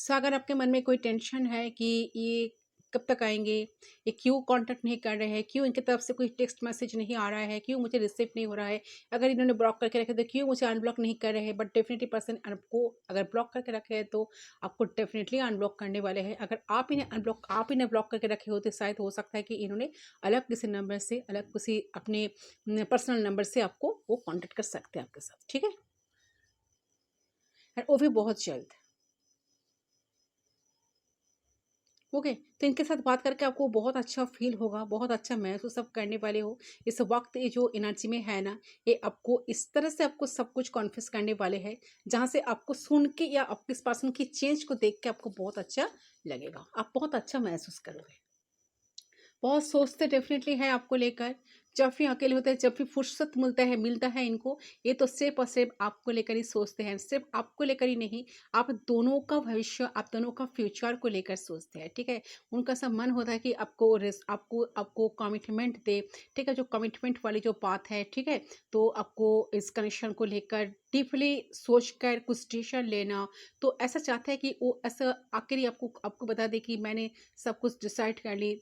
Speaker 1: सो अगर आपके मन में कोई टेंशन है कि ये कब तक आएंगे, ये क्यों कांटेक्ट नहीं कर रहे हैं, क्यों इनकी तरफ से कोई टेक्स्ट मैसेज नहीं आ रहा है, क्यों मुझे रिसीव नहीं हो रहा है, अगर इन्होंने ब्लॉक करके रखे तो क्यों मुझे अनब्लॉक नहीं कर रहे हैं, बट डेफिनेटली पर्सन आपको अगर ब्लॉक करके रखे हैं तो आपको डेफिनेटली अनब्लॉक करने वाले हैं। अगर आप इन्हें ब्लॉक करके रखे होते शायद हो सकता है कि इन्होंने अलग किसी नंबर से, अलग किसी अपने पर्सनल नंबर से आपको वो कॉन्टेक्ट कर सकते हैं आपके साथ, ठीक है, और वो भी बहुत जल्द। ओके, तो इनके साथ बात करके आपको बहुत अच्छा फील होगा, बहुत अच्छा महसूस आप करने वाले हो। इस वक्त ये जो एनर्जी में है ना, ये आपको इस तरह से आपको सब कुछ कॉन्फेस करने वाले हैं जहाँ से आपको सुन के या आपके इस पर्सन की चेंज को देख के आपको बहुत अच्छा लगेगा, आप बहुत अच्छा महसूस करोगे। बहुत सोचते डेफिनेटली है आपको लेकर, जब भी अकेले होते हैं, जब भी फुर्सत मिलता है इनको, ये तो सिर्फ और सिर्फ आपको लेकर ही सोचते हैं। सिर्फ आपको लेकर ही नहीं, आप दोनों का भविष्य, आप दोनों का फ्यूचर को लेकर सोचते हैं, ठीक है। उनका सब मन होता है कि आपको आपको कमिटमेंट दे, ठीक है, जो कमिटमेंट वाली जो बात है, ठीक है। तो आपको इस कनेक्शन को लेकर डीपली सोच कर कुछ डिसीजन लेना, तो ऐसा चाहता है कि वो ऐसा आखिर ही आपको आपको बता दे कि मैंने सब कुछ डिसाइड कर ली,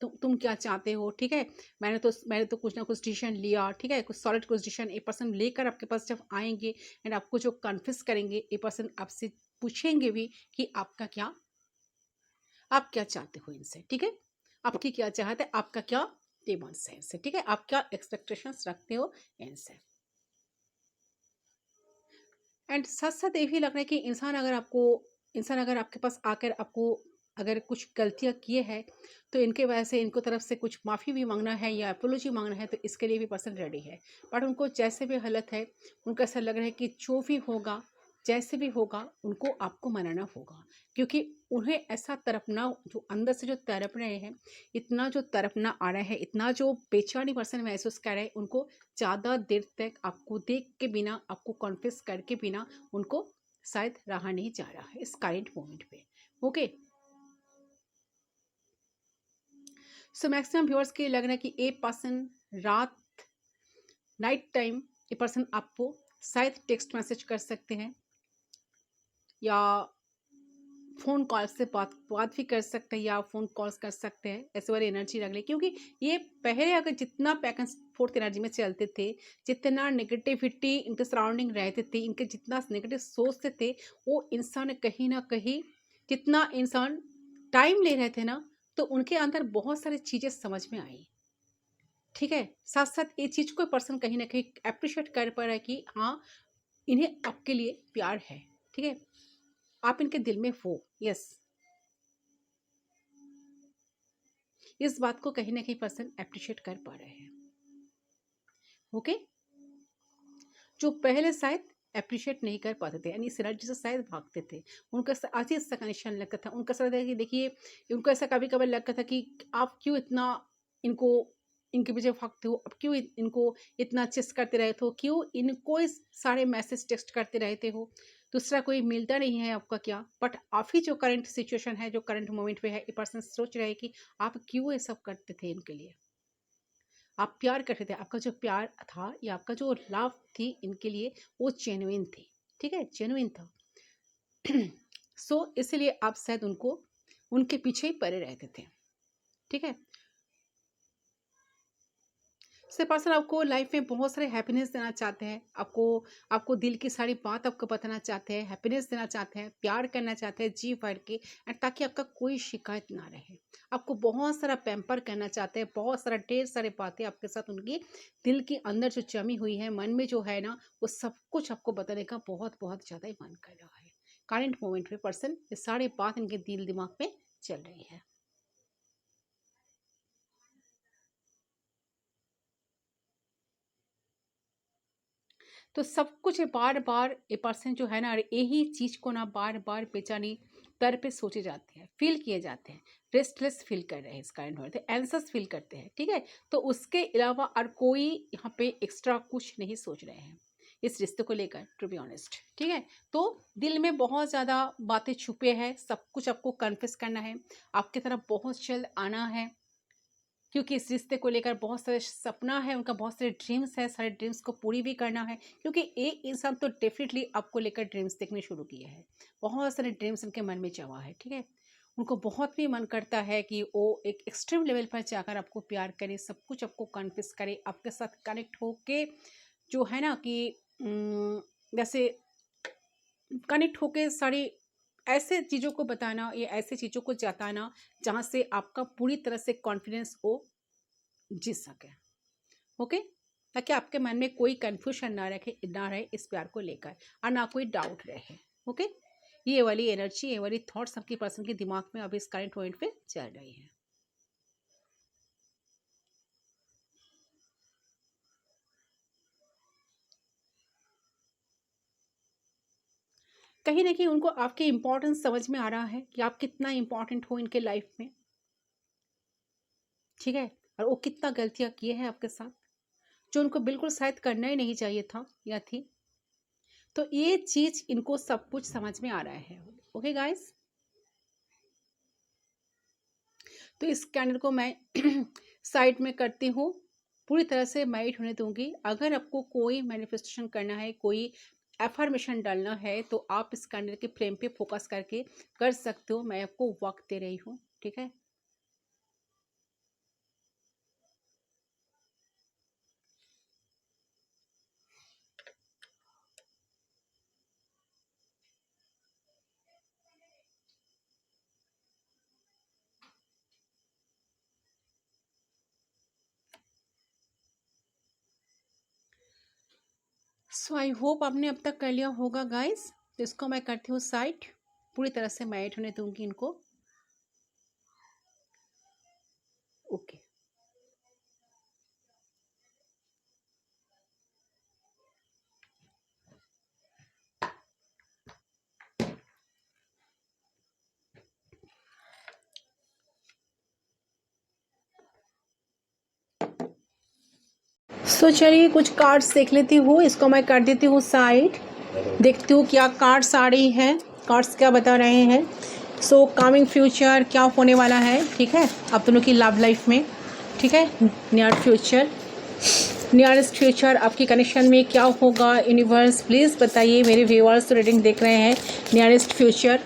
Speaker 1: तो तुम क्या चाहते हो, ठीक है। मैंने तो कुछ ना कुछ डिसीजन लिया, ठीक है, कुछ सॉलिड कुछ डिसीजन ए पर्सन लेकर आपके पास जब आएंगे एंड आपको जो कन्फेस करेंगे, ए पर्सन आपसे पूछेंगे भी कि आप क्या चाहते हो इनसे, ठीक है, आपकी क्या चाहत है, आपका क्या डिमांड्स है इनसे, ठीक है, आप क्या एक्सपेक्टेशंस रखते हो इनसे। एंड साथ साथ ये भी लग रहा है कि इंसान अगर आपके पास आकर आपको अगर कुछ गलतियाँ किए हैं, तो इनके वजह से इनको तरफ से कुछ माफ़ी भी मांगना है या अपोलॉजी मांगना है, तो इसके लिए भी पर्सन रेडी है। बट उनको जैसे भी हालत है, उनको ऐसा लग रहा है कि जो भी होगा, जैसे भी होगा, उनको आपको मनाना होगा, क्योंकि उन्हें ऐसा तड़पना, जो अंदर से जो तड़प रहे हैं, इतना जो तड़पना आ रहा है, इतना जो बेचैनी पर्सन महसूस कर रहे हैं, उनको ज़्यादा देर तक आपको देख के बिना, आपको कॉन्फेस करके बिना, उनको शायद रहा नहीं जा रहा है इस करेंट मोमेंट पे। ओके, सो मैक्सिमम व्यूअर्स के लग रहा है कि ए पर्सन रात नाइट टाइम ए पर्सन आपको शायद टेक्स्ट मैसेज कर सकते हैं या फ़ोन कॉल से बात भी कर सकते हैं, या फ़ोन कॉल्स कर सकते हैं, ऐसे वाली एनर्जी रख ले, क्योंकि ये पहले अगर जितना बैक एंड फोर्थ एनर्जी में चलते थे, जितना नेगेटिविटी इनके सराउंडिंग रहते थे, इनके जितना नेगेटिव सोचते थे, वो इंसान कहीं ना कहीं, जितना इंसान टाइम ले रहे थे ना, तो उनके अंदर बहुत सारी चीज़ें समझ में आई, ठीक है। साथ साथ ये चीज़ को पर्सन कहीं ना कहीं अप्रिशिएट कर पा रहा है कि हाँ, इन्हें आपके लिए प्यार है, ठीक है, आप इनके दिल में हो, यस, इस बात को कहीं ना कहीं पर्सन अप्रिशिएट कर पा रहे हैं। ओके, जो पहले शायद अप्रिशिएट नहीं कर पाते थे, यानी इस एनर्जी से शायद भागते थे, उनका अजीब सा कनेक्शन लगता था, उनका ऐसा लगता है कि देखिए, उनको ऐसा कभी कभी लगता था कि आप क्यों इतना इनको, इनके पीछे भागते हो, अब क्यों इनको इतना चेस्ट करते रहते हो, क्यों इनको इस सारे मैसेज टेक्स्ट करते रहते हो, दूसरा कोई मिलता नहीं है आपका क्या। बट आप ही जो करंट सिचुएशन है, जो करंट मोमेंट पे है, ये पर्सन सोच रहे हैं कि आप क्यों ये सब करते थे इनके लिए, आप प्यार करते थे, आपका जो प्यार था या आपका जो लव थी इनके लिए, वो जेन्युइन थी, ठीक है, जेन्युइन था। सो इसलिए आप शायद उनको, उनके पीछे ही पड़े रहते थे, ठीक है। से पर्सन आपको लाइफ में बहुत सारे हैप्पीनेस देना चाहते हैं, आपको आपको दिल की सारी बात आपको बताना चाहते हैं, हैप्पीनेस देना चाहते हैं, प्यार करना चाहते हैं जी भर के, एंड ताकि आपका कोई शिकायत ना रहे, आपको बहुत सारा पैम्पर करना चाहते हैं, बहुत सारा ढेर सारे बातें आपके साथ उनकी दिल के अंदर जो जमी हुई है, मन में जो है ना, वो सब कुछ आपको बताने का बहुत बहुत ज़्यादा ही मन कर रहा है। करंट मोमेंट में पर्सन ये सारी बात इनके दिल दिमाग में चल रही है। तो सब कुछ ये बार बार ये पर्सन जो है ना, यही चीज़ को ना बार बार बेचैनी तर पे सोचे जाते हैं, फील किए जाते हैं, रेस्टलेस फील कर रहे हैं, इस कारण होते हैं, एंसस फील करते हैं, ठीक है। तो उसके अलावा और कोई यहाँ पे एक्स्ट्रा कुछ नहीं सोच रहे हैं इस रिश्ते को लेकर, टू बी ऑनेस्ट, ठीक है। तो दिल में बहुत ज़्यादा बातें छुपे हैं, सब कुछ आपको कन्फेस करना है, आपकी तरफ बहुत जल्द आना है, क्योंकि इस रिश्ते को लेकर बहुत सारे सपना है उनका, बहुत सारे ड्रीम्स है, सारे ड्रीम्स को पूरी भी करना है। क्योंकि एक इंसान तो डेफिनेटली आपको लेकर ड्रीम्स देखने शुरू किए हैं, बहुत सारे ड्रीम्स उनके मन में जमा है, ठीक है। उनको बहुत भी मन करता है कि वो एक एक्सट्रीम लेवल पर जाकर आपको प्यार करे, सब कुछ आपको कन्फेस करे, आपके साथ कनेक्ट होके, जो है ना कि जैसे कनेक्ट होके सारी ऐसे चीज़ों को बताना या ऐसे चीज़ों को जताना जहाँ से आपका पूरी तरह से कॉन्फिडेंस वो जीत सके। ओके, ताकि आपके मन में कोई कन्फ्यूजन ना रहे इस प्यार को लेकर, और ना कोई डाउट रहे। ओके, ये वाली एनर्जी, ये वाली थॉट्स आपकी पर्सन के दिमाग में अभी इस करंट पॉइंट पे चल रही है। कहीं ना कहीं उनको आपकी इम्पोर्टेंस समझ में आ रहा है कि आप कितना इम्पोर्टेंट हो इनके लाइफ में, ठीक है। और वो कितना गलतियां किए हैं आपके साथ, जो उनको बिल्कुल शायद करना ही नहीं चाहिए था या थी। तो ये चीज इनको सब कुछ समझ में आ रहा है। ओके गाइस, तो इस कैंडल को मैं साइड में करती हूँ, पूरी तरह से मैरिड होने दूंगी। अगर आपको कोई मैनिफेस्टेशन करना है, कोई एफर्मेशन डालना है, तो आप इस कैंडल के फ्लेम पे फोकस करके कर सकते हो। मैं आपको वक्त दे रही हूँ, ठीक है। सो आई होप आपने अब तक कर लिया होगा गाइस। तो इसको मैं करती हूँ साइड, पूरी तरह से मैरिड होने दूंगी इनको। ओके, सो चलिए कुछ कार्ड्स देख लेती हूँ, इसको मैं कर देती हूँ साइड, देखती हूँ क्या कार्ड्स आ रही हैं, कार्ड्स क्या बता रहे हैं। सो कमिंग फ्यूचर क्या होने वाला है, ठीक है, आप दोनों की लव लाइफ में, ठीक है। नियर फ्यूचर, नियरेस्ट फ्यूचर आपकी कनेक्शन में क्या होगा, यूनिवर्स प्लीज़ बताइए। मेरे व्यूअर्स रीडिंग देख रहे हैं, नियरेस्ट फ्यूचर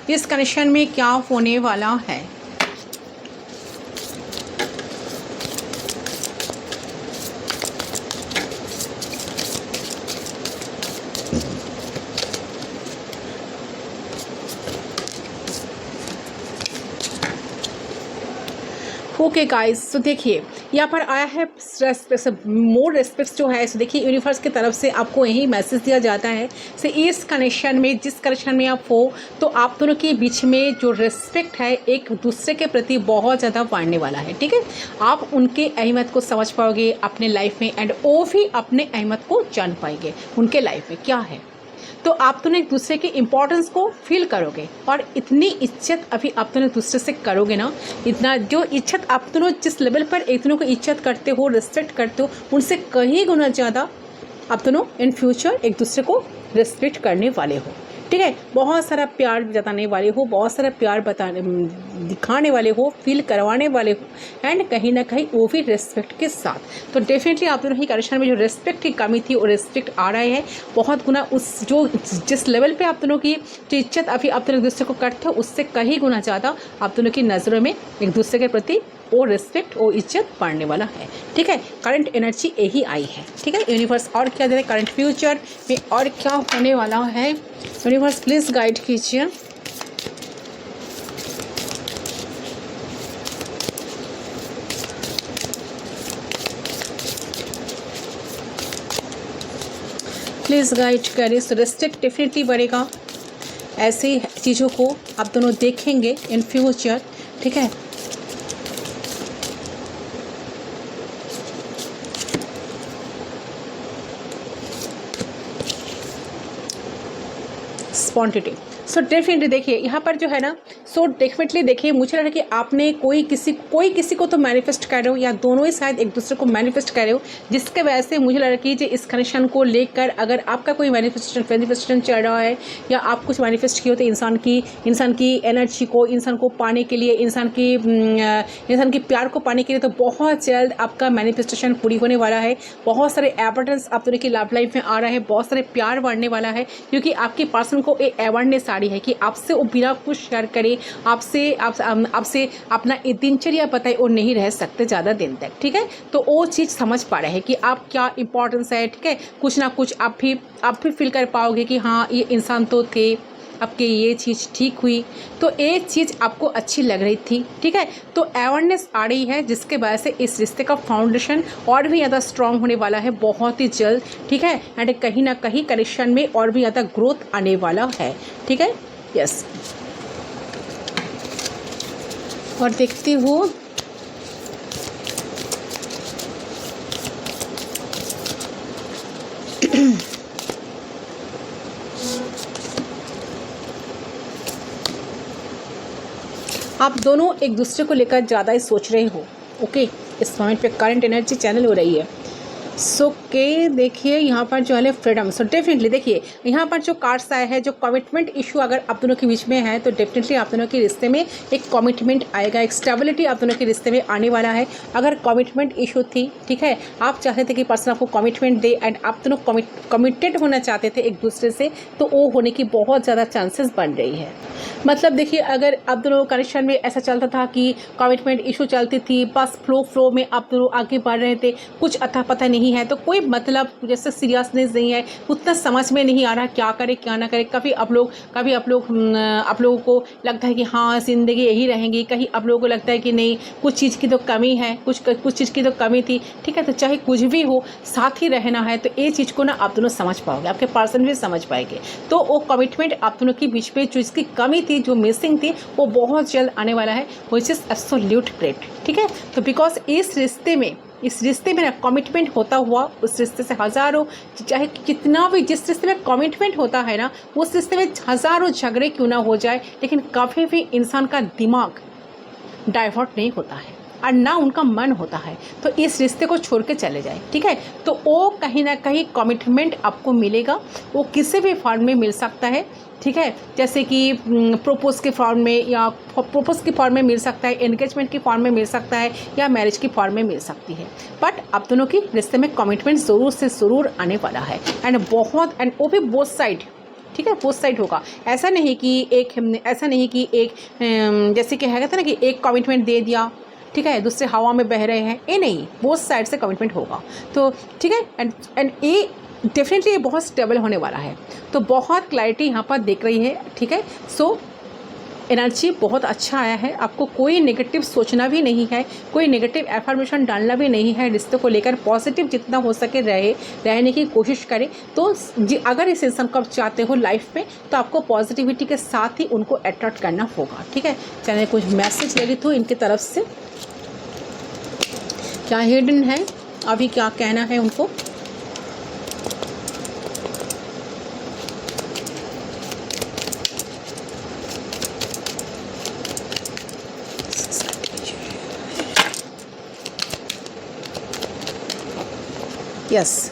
Speaker 1: इस कनेक्शन में क्या होने वाला है। ओके गाइस, तो देखिए यहाँ पर आया है मोर रेस्पेक्ट जो है। सो देखिए यूनिवर्स की तरफ से आपको यही मैसेज दिया जाता है। से इस कनेक्शन में, जिस कनेक्शन में आप हो, तो आप दोनों के बीच में जो रेस्पेक्ट है एक दूसरे के प्रति बहुत ज़्यादा बढ़ने वाला है, ठीक है। आप उनके अहमियत को समझ पाओगे अपने लाइफ में, एंड वो भी अपने अहमियत को जान पाएंगे उनके लाइफ में क्या है। तो आप दोनों एक दूसरे की इम्पोर्टेंस को फील करोगे, और इतनी इज्जत अभी आप दोनों एक दूसरे से करोगे ना, इतना जो इज्जत आप दोनों जिस लेवल पर एक दोनों को इज्जत करते हो, रिस्पेक्ट करते हो, उनसे कहीं गुना ज़्यादा आप दोनों इन फ्यूचर एक दूसरे को रिस्पेक्ट करने वाले हो, ठीक है। बहुत सारा प्यार जताने वाले हो, बहुत सारा प्यार दिखाने वाले हो, फील करवाने वाले हो, एंड कहीं ना कहीं वो भी रेस्पेक्ट के साथ। तो डेफिनेटली आप दोनों की कनेक्शन में जो रेस्पेक्ट की कमी थी वो रेस्पेक्ट आ रहा है बहुत गुना। उस जो जिस लेवल पे आप दोनों की जो इज्जत अभी आप दोनों एक दूसरे को करते हो, उससे कहीं गुना ज़्यादा आप दोनों की नज़रों में एक दूसरे के प्रति वो रिस्पेक्ट, वो इज्जत बढ़ने वाला है, ठीक है। करंट एनर्जी यही आई है, ठीक है। यूनिवर्स और क्या दे रहे, करंट फ्यूचर में और क्या होने वाला है, यूनिवर्स प्लीज़ गाइड कीजिए। प्लीज़ गाइड करिए। सो रिस्पेक्ट डेफिनेटली बढ़ेगा, ऐसी चीज़ों को आप दोनों देखेंगे इन फ्यूचर, ठीक है। स्पॉन्टिटी, सो डेफिनेटली देखिए यहाँ पर जो है ना, सो डेफिनेटली देखिए, मुझे लग रहा है कि आपने कोई किसी को तो मैनिफेस्ट कर रहे हो, या दोनों ही शायद एक दूसरे को मैनिफेस्ट कर रहे हो, जिसके वजह से मुझे लग रहा है कि जो इस कनेक्शन को लेकर अगर आपका कोई मैनिफेस्टेशन चल रहा है, या आप कुछ मैनिफेस्ट किए हो, तो इंसान की एनर्जी को, इंसान को पाने के लिए, इंसान की प्यार को पाने के लिए, तो बहुत जल्द आपका मैनिफेस्टेशन पूरी होने वाला है। बहुत सारे एबंडेंस आप दोनों की लव लाइफ में आ रहा है, बहुत सारे प्यार बढ़ने वाला है, क्योंकि आपके पर्सन को एक अवेयरनेस आ रही है कि आपसे वो बिना कुछ शेयर करे, आपसे अपना एक दिनचर्या बताए वो नहीं रह सकते ज़्यादा दिन तक, ठीक है। तो वो चीज़ समझ पा रहे हैं कि आप क्या इंपॉर्टेंस है, ठीक है। कुछ ना कुछ आप भी फील कर पाओगे कि हाँ, ये इंसान तो थे, आपके ये चीज़ ठीक हुई, तो एक चीज़ आपको अच्छी लग रही थी, ठीक है। तो अवेयरनेस आ रही है, जिसके वजह से इस रिश्ते का फाउंडेशन और भी ज़्यादा स्ट्रांग होने वाला है बहुत ही जल्द, ठीक है। एंड कहीं ना कहीं कनेक्शन में और भी ज़्यादा ग्रोथ आने वाला है, ठीक है। यस, और देखती हूँ आप दोनों एक दूसरे को लेकर ज़्यादा ही सोच रहे हो, ओके। इस मोमेंट पे करंट एनर्जी चैनल हो रही है। सो के देखिए यहाँ पर जो है फ्रीडम। सो डेफिनेटली देखिए यहाँ पर जो कार्ड्स आए हैं, जो कमिटमेंट इशू अगर आप दोनों के बीच में है, तो डेफिनेटली आप दोनों के रिश्ते में एक कमिटमेंट आएगा, एक स्टेबिलिटी आप दोनों के रिश्ते में आने वाला है। अगर कमिटमेंट इशू थी, ठीक है, आप चाहते थे कि पर्सन आपको कमिटमेंट दे एंड आप दोनों कमिटेड होना चाहते थे एक दूसरे से, तो वो होने की बहुत ज़्यादा चांसेस बन रही है। मतलब देखिए, अगर आप दोनों कनेक्शन में ऐसा चलता था कि कमिटमेंट इशू चलती थी, बस फ्लो में आप दोनों आगे बढ़ रहे थे, कुछ अता पता नहीं है, तो कोई मतलब जैसे सीरियसनेस नहीं है, उतना समझ में नहीं आ रहा क्या करे क्या ना करे। कभी आप लोगों को लगता है कि हाँ ज़िंदगी यही रहेंगी, कहीं आप लोगों को लगता है कि नहीं कुछ चीज़ की तो कमी है, कुछ चीज़ की तो कमी थी, ठीक है। तो चाहे कुछ भी हो, साथ ही रहना है, तो ये चीज़ को ना आप दोनों समझ पाओगे, आपके पर्सन भी समझ पाएंगे। तो वो कमिटमेंट आप दोनों के बीच में जो इसकी कमी थी, जो मिसिंग थी, वो बहुत जल्द आने वाला है, व्हिच इज़ एब्सोल्यूट ग्रेट, ठीक है। तो बिकॉज इस रिश्ते में ना कमिटमेंट होता हुआ, उस रिश्ते से हज़ारों, चाहे कितना भी, जिस रिश्ते में कमिटमेंट होता है ना, उस रिश्ते में हज़ारों झगड़े क्यों ना हो जाए, लेकिन कभी भी इंसान का दिमाग डाइवर्ट नहीं होता है और ना उनका मन होता है तो इस रिश्ते को छोड़ के चले जाए, ठीक है। तो वो कहीं ना कहीं कमिटमेंट आपको मिलेगा, वो किसी भी फॉर्म में मिल सकता है, ठीक है। जैसे कि प्रोपोज के फॉर्म में, या प्रोपोज की फॉर्म में मिल सकता है, एंगेजमेंट की फॉर्म में मिल सकता है, या मैरिज की फॉर्म में मिल सकती है। बट आप दोनों की रिश्ते में कमिटमेंट ज़रूर से ज़रूर आने वाला है, एंड वो भी बोथ साइड, ठीक है, बोथ साइड होगा। ऐसा नहीं कि एक जैसे कि है ना कि एक कमिटमेंट दे दिया, ठीक है, दूसरे हवा में बह रहे हैं, ये नहीं, बोथ साइड से कमिटमेंट होगा, तो ठीक है। एंड ये डेफिनेटली ये बहुत स्टेबल होने वाला है, तो बहुत क्लैरिटी यहाँ पर दिख रही है, ठीक है। सो एनर्जी बहुत अच्छा आया है, आपको कोई नेगेटिव सोचना भी नहीं है, कोई नेगेटिव एफर्मेशन डालना भी नहीं है, रिश्ते को लेकर पॉजिटिव जितना हो सके रहने की कोशिश करें। तो अगर इस इंसान को आप चाहते हो लाइफ में, तो आपको पॉजिटिविटी के साथ ही उनको अट्रैक्ट करना होगा, ठीक है। चाहे कुछ मैसेज लगे तो इनकी तरफ से क्या हिडन है, अभी क्या कहना है उनको। यस,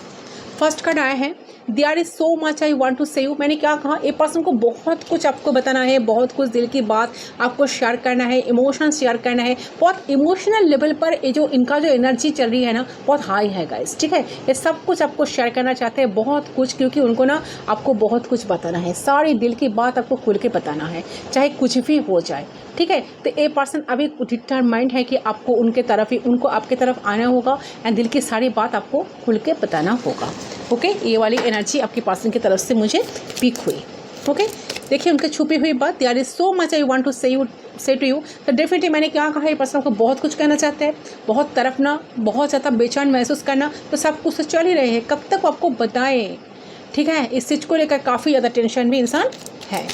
Speaker 1: फर्स्ट कार्ड आया है, there is so much I want to say you. मैंने क्या कहा, ए पर्सन को बहुत कुछ आपको बताना है, बहुत कुछ दिल की बात आपको शेयर करना है, इमोशन शेयर करना है, बहुत इमोशनल लेवल पर ये जो इनका जो एनर्जी चल रही है ना, बहुत हाई है गाइस, ठीक है। ये सब कुछ आपको शेयर करना चाहते हैं, बहुत कुछ, क्योंकि उनको ना आपको बहुत कुछ बताना है, सारी दिल की बात आपको खुल के बताना है, चाहे कुछ भी हो जाए, ठीक है। तो ये पर्सन अभी डिटरमाइंड है कि आपको उनको आपके तरफ आना होगा, एंड दिल की सारी बात आपको खुल के बताना होगा, ओके। ये वाली एनर्जी आपके पर्सन की तरफ से मुझे पिक हुई, ओके। देखिए उनकी छुपी हुई बात, there is so much I want to say to you. तो डेफिनेटली मैंने क्या कहा, ये पर्सन को बहुत कुछ कहना चाहते हैं, बहुत तरफना, बहुत ज़्यादा बेचैन महसूस करना, तो सब कुछ तो चल ही रहे हैं, कब तक आपको बताएं, ठीक है। इस चीज़ को लेकर काफ़ी ज़्यादा टेंशन भी इंसान है।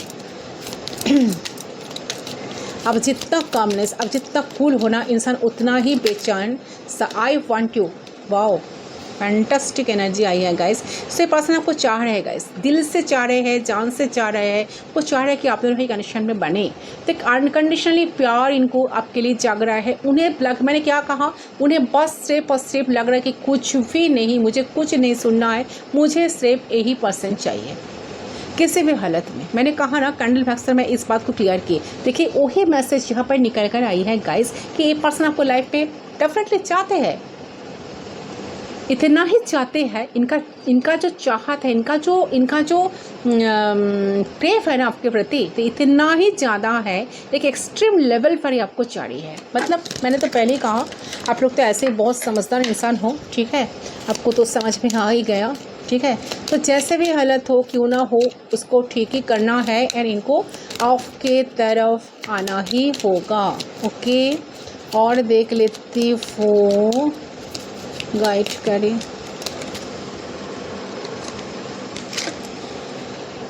Speaker 1: अब जितना कामनेस, अब जितना कूल होना इंसान, उतना ही बेचैन। I want you, wow, fantastic energy आई है गाइस। सो ये पर्सन आपको चाह रहे हैं गाइस, दिल से चाह रहे हैं, जान से चाह रहे हैं, वो चाह रहे हैं कि आप दोनों ही कनेक्शन में बने। तो एक अनकंडीशनली प्यार इनको आपके लिए जाग रहा है। उन्हें मैंने क्या कहा, उन्हें बस सिर्फ और सिर्फ लग रहा है कि कुछ भी नहीं, मुझे कुछ नहीं सुनना है, मुझे सिर्फ यही पर्सन चाहिए किसी भी हालत में। मैंने कहा ना, कैंडल फैक्टर में इस बात को क्लियर किए। देखिए वही मैसेज यहाँ पर निकल कर आई है गाइस कि ये पर्सन आपको लाइफ पे डेफिनेटली चाहते हैं, इतना ही चाहते हैं। इनका जो चाहत है, इनका जो प्रेम है ना आपके प्रति, तो इतना ही ज़्यादा है, एक एक्सट्रीम लेवल पर ही आपको चाहिए है। मतलब मैंने तो पहले ही कहा, आप लोग तो ऐसे बहुत समझदार इंसान हो, ठीक है, आपको तो समझ में आ ही गया, ठीक है। तो जैसे भी हालत हो, क्यों ना हो, उसको ठीक ही करना है और इनको आपके तरफ आना ही होगा। ओके, और देख लेती हूँ, गाइड करें।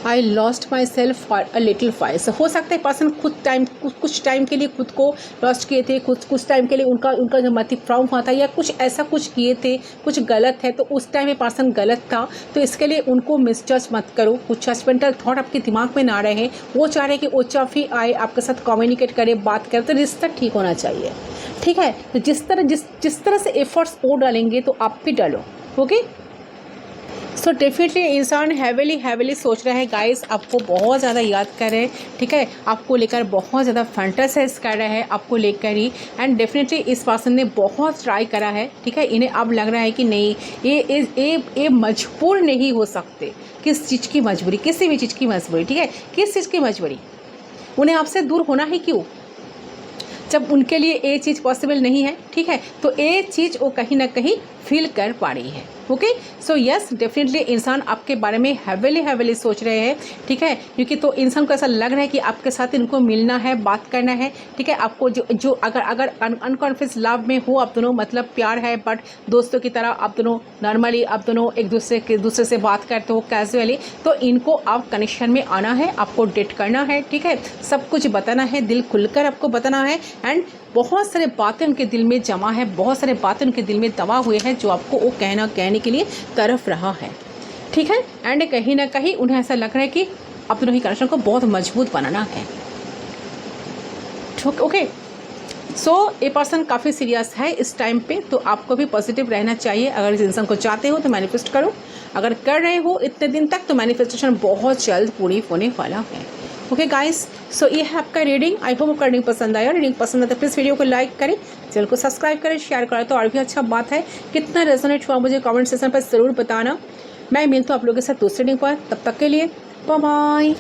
Speaker 1: I lost my self for a little file. हो सकता है पर्सन कुछ टाइम के लिए खुद को लॉस्ट किए थे, कुछ टाइम के लिए उनका जो मति फ्रॉम हुआ था, या कुछ ऐसा कुछ किए थे, कुछ गलत है, तो उस टाइम में पर्सन गलत था। तो इसके लिए उनको मिसजज मत करो, कुछ जजमेंटल थॉट आपके दिमाग में ना रहे। वो चाह रहे कि वो चाफी आए, आपके साथ कम्युनिकेट करे, बात करे, तो रिश्ता ठीक होना चाहिए, ठीक है। तो जिस तरह से एफर्ट्स वो डालेंगे तो आप भी डालो। ओके, सो डेफिनेटली इंसान हैविली सोच रहा है गाइस, आपको बहुत ज़्यादा याद कर रहे हैं, ठीक है, आपको लेकर बहुत ज़्यादा फैंटासाइज कर रहे हैं, आपको लेकर ही। एंड डेफिनेटली इस पर्सन ने बहुत ट्राई करा है, ठीक है। इन्हें अब लग रहा है कि नहीं, ये मजबूर नहीं हो सकते। किस चीज़ की मजबूरी, किसी भी चीज़ की मजबूरी, ठीक है, किस चीज़ की मजबूरी, उन्हें आपसे दूर होना ही क्यों, जब उनके लिए ये चीज़ पॉसिबल नहीं है, ठीक है। तो ये चीज़ वो कहीं ना कहीं फील कर पा रही है। ओके, सो यस, डेफिनेटली इंसान आपके बारे में हैविली सोच रहे हैं, ठीक है, क्योंकि तो इंसान को ऐसा लग रहा है कि आपके साथ इनको मिलना है, बात करना है, ठीक है। आपको जो अगर अनकॉन्फिडेंस लव में हो आप दोनों, मतलब प्यार है बट दोस्तों की तरह आप दोनों नॉर्मली आप दोनों एक दूसरे से बात करते हो कैजुअली, तो इनको आप कनेक्शन में आना है, आपको डेट करना है, ठीक है, सब कुछ बताना है, दिल खुलकर आपको बताना है। एंड बहुत सारे बातें उनके दिल में जमा है, बहुत सारे बातें उनके दिल में दबा हुए हैं, जो आपको वो कहने के लिए तरफ रहा है, ठीक है। एंड कहीं ना कहीं उन्हें ऐसा लग रहा है कि आप दोनों ही कनेक्शन को बहुत मजबूत बनाना है। ओके, सो ये पर्सन काफ़ी सीरियस है इस टाइम पे, तो आपको भी पॉजिटिव रहना चाहिए। अगर इस इंसान को चाहते हो तो मैनिफेस्ट करो, अगर कर रहे हो इतने दिन तक तो मैनिफेस्टेशन बहुत जल्द पूरी होने वाला है। ओके गाइस, सो ये है आपका रीडिंग। आई होप आपका रीडिंग पसंद आया। रीडिंग पसंद है तो प्लीज़ वीडियो को लाइक करें, चैनल को सब्सक्राइब करें, शेयर करें, तो और भी अच्छा बात है। कितना रेजोनेट हुआ मुझे कमेंट सेक्शन पर ज़रूर बताना। मैं मिलता हूँ आप लोगों के साथ दूसरे रीडिंग पर, तब तक के लिए बाय बाय।